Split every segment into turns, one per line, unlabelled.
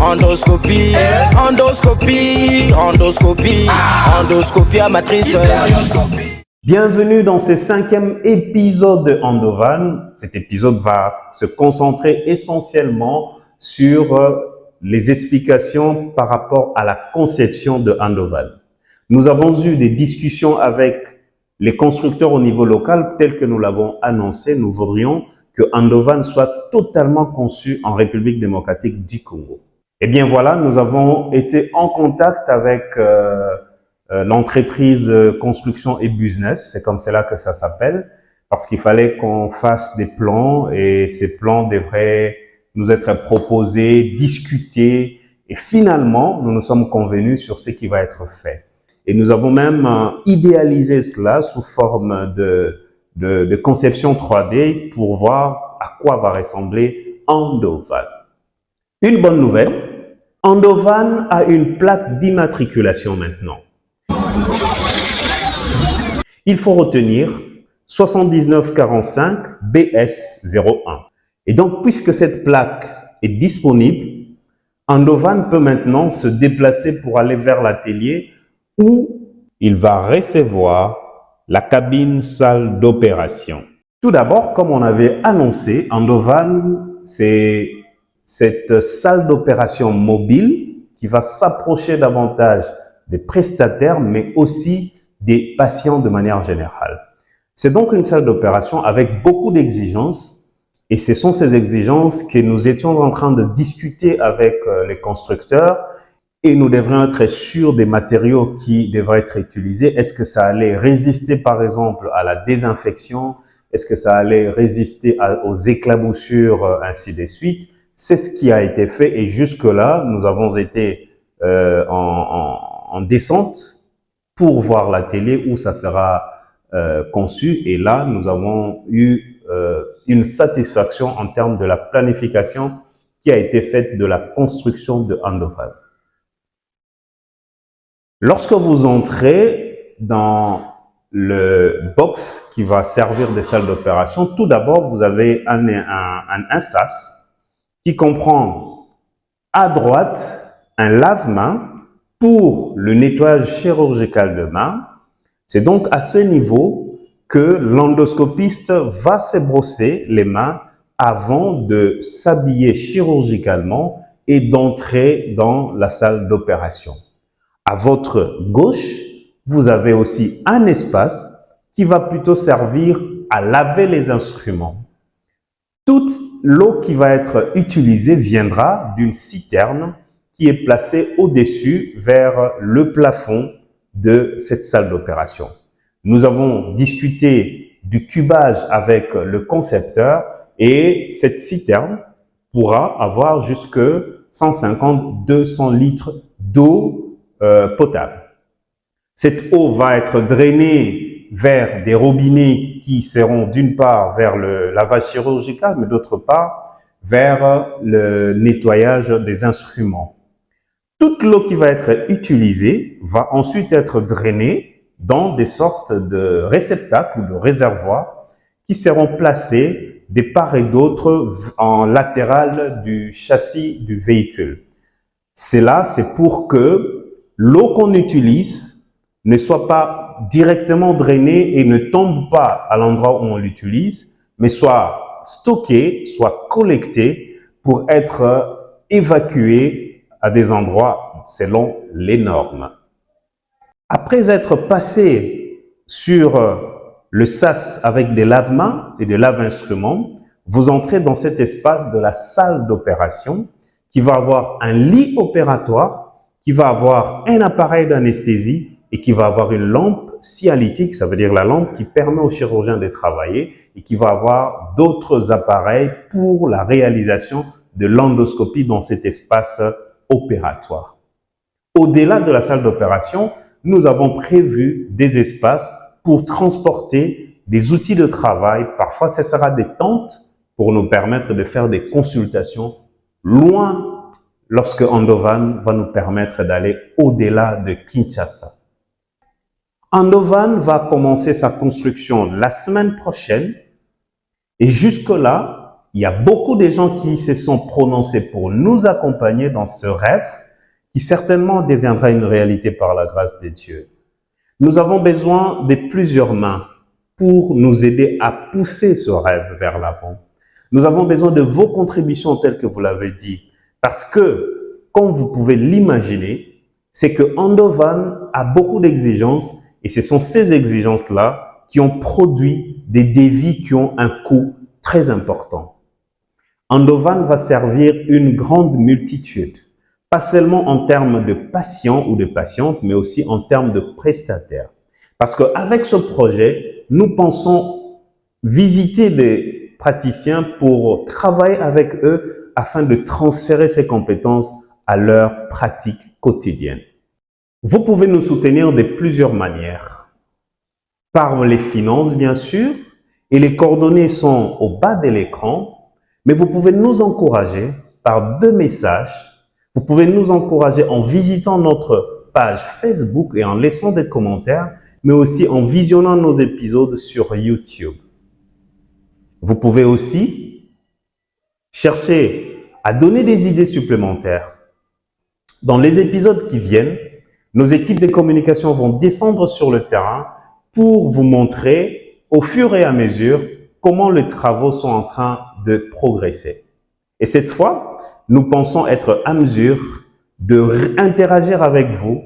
Endoscopie, endoscopie, endoscopie, endoscopie amatrice.
Bienvenue dans ce 5e épisode de Endovan. Cet épisode va se concentrer essentiellement sur les explications par rapport à la conception de Endovan. Nous avons eu des discussions avec les constructeurs au niveau local, tel que nous l'avons annoncé. Nous voudrions que Endovan soit totalement conçu en République démocratique du Congo. Et bien voilà, nous avons été en contact avec l'entreprise Construction et Business, c'est comme cela que ça s'appelle, parce qu'il fallait qu'on fasse des plans et ces plans devraient nous être proposés, discutés et finalement, nous nous sommes convenus sur ce qui va être fait. Et nous avons même idéalisé cela sous forme de conception 3D pour voir à quoi va ressembler Endovan. Une bonne nouvelle, Endovan a une plaque d'immatriculation maintenant. Il faut retenir 7945 BS01. Et donc, puisque cette plaque est disponible, Endovan peut maintenant se déplacer pour aller vers l'atelier où il va recevoir la cabine salle d'opération. Tout d'abord, comme on avait annoncé, Endovan, c'est cette salle d'opération mobile qui va s'approcher davantage des prestataires, mais aussi des patients de manière générale. C'est donc une salle d'opération avec beaucoup d'exigences et ce sont ces exigences que nous étions en train de discuter avec les constructeurs et nous devrions être sûrs des matériaux qui devraient être utilisés. Est-ce que ça allait résister par exemple à la désinfection? Est-ce que ça allait résister aux éclaboussures, ainsi de suite? C'est ce qui a été fait et jusque-là, nous avons été en descente pour voir l'atelier où ça sera conçu. Et là, nous avons eu une satisfaction en termes de la planification qui a été faite de la construction de Endovan. Lorsque vous entrez dans le box qui va servir de salle d'opération, tout d'abord, vous avez un sas qui comprend à droite un lave-main pour le nettoyage chirurgical de main. C'est donc à ce niveau que l'endoscopiste va se brosser les mains avant de s'habiller chirurgicalement et d'entrer dans la salle d'opération. À votre gauche, vous avez aussi un espace qui va plutôt servir à laver les instruments. Toute l'eau qui va être utilisée viendra d'une citerne qui est placée au-dessus vers le plafond de cette salle d'opération. Nous avons discuté du cubage avec le concepteur et cette citerne pourra avoir jusque 150-200 litres d'eau potable. Cette eau va être drainée vers des robinets qui seront d'une part vers le lavage chirurgical, mais d'autre part vers le nettoyage des instruments. Toute l'eau qui va être utilisée va ensuite être drainée dans des sortes de réceptacles ou de réservoirs qui seront placés de part et d'autre en latéral du châssis du véhicule. Cela, c'est pour que l'eau qu'on utilise ne soit pas directement drainée et ne tombe pas à l'endroit où on l'utilise, mais soit stockée, soit collectée pour être évacuée à des endroits selon les normes. Après être passé sur le sas avec des lave-mains et des lave-instruments, vous entrez dans cet espace de la salle d'opération qui va avoir un lit opératoire, qui va avoir un appareil d'anesthésie et qui va avoir une lampe cialytique, ça veut dire la lampe qui permet au chirurgien de travailler et qui va avoir d'autres appareils pour la réalisation de l'endoscopie dans cet espace opératoire. Au-delà de la salle d'opération, nous avons prévu des espaces pour transporter des outils de travail. Parfois, ce sera des tentes pour nous permettre de faire des consultations loin lorsque Endovan va nous permettre d'aller au-delà de Kinshasa. Endovan va commencer sa construction la semaine prochaine et jusque-là, il y a beaucoup de gens qui se sont prononcés pour nous accompagner dans ce rêve qui certainement deviendra une réalité par la grâce de Dieu. Nous avons besoin de plusieurs mains pour nous aider à pousser ce rêve vers l'avant. Nous avons besoin de vos contributions telles que vous l'avez dit, parce que, comme vous pouvez l'imaginer, c'est que Andovan a beaucoup d'exigences et ce sont ces exigences-là qui ont produit des défis qui ont un coût très important. Andovan va servir une grande multitude, pas seulement en termes de patients ou de patientes, mais aussi en termes de prestataires. Parce qu'avec ce projet, nous pensons visiter des praticiens pour travailler avec eux afin de transférer ces compétences à leur pratique quotidienne. Vous pouvez nous soutenir de plusieurs manières. Par les finances, bien sûr, et les coordonnées sont au bas de l'écran. Mais vous pouvez nous encourager par 2 messages. Vous pouvez nous encourager en visitant notre page Facebook et en laissant des commentaires, mais aussi en visionnant nos épisodes sur YouTube. Vous pouvez aussi chercher à donner des idées supplémentaires. Dans les épisodes qui viennent, nos équipes de communication vont descendre sur le terrain pour vous montrer au fur et à mesure comment les travaux sont en train de progresser. Et cette fois, nous pensons être à mesure d'interagir avec vous.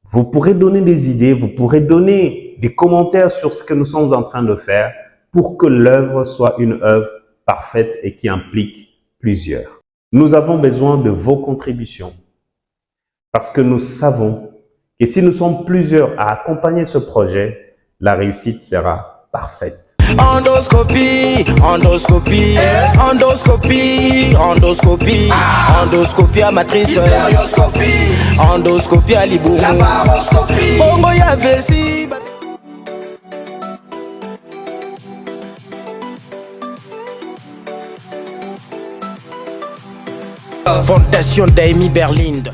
Vous pourrez donner des idées, vous pourrez donner des commentaires sur ce que nous sommes en train de faire pour que l'œuvre soit une œuvre parfaite et qui implique plusieurs. Nous avons besoin de vos contributions parce que nous savons que si nous sommes plusieurs à accompagner ce projet, la réussite sera parfaite.
Endoscopie, endoscopie, endoscopie, endoscopie, endoscopie à matrice, endoscopie à Libourou, laparoscopie, bongo ya vessie. Fondation d'Amy Berlinde.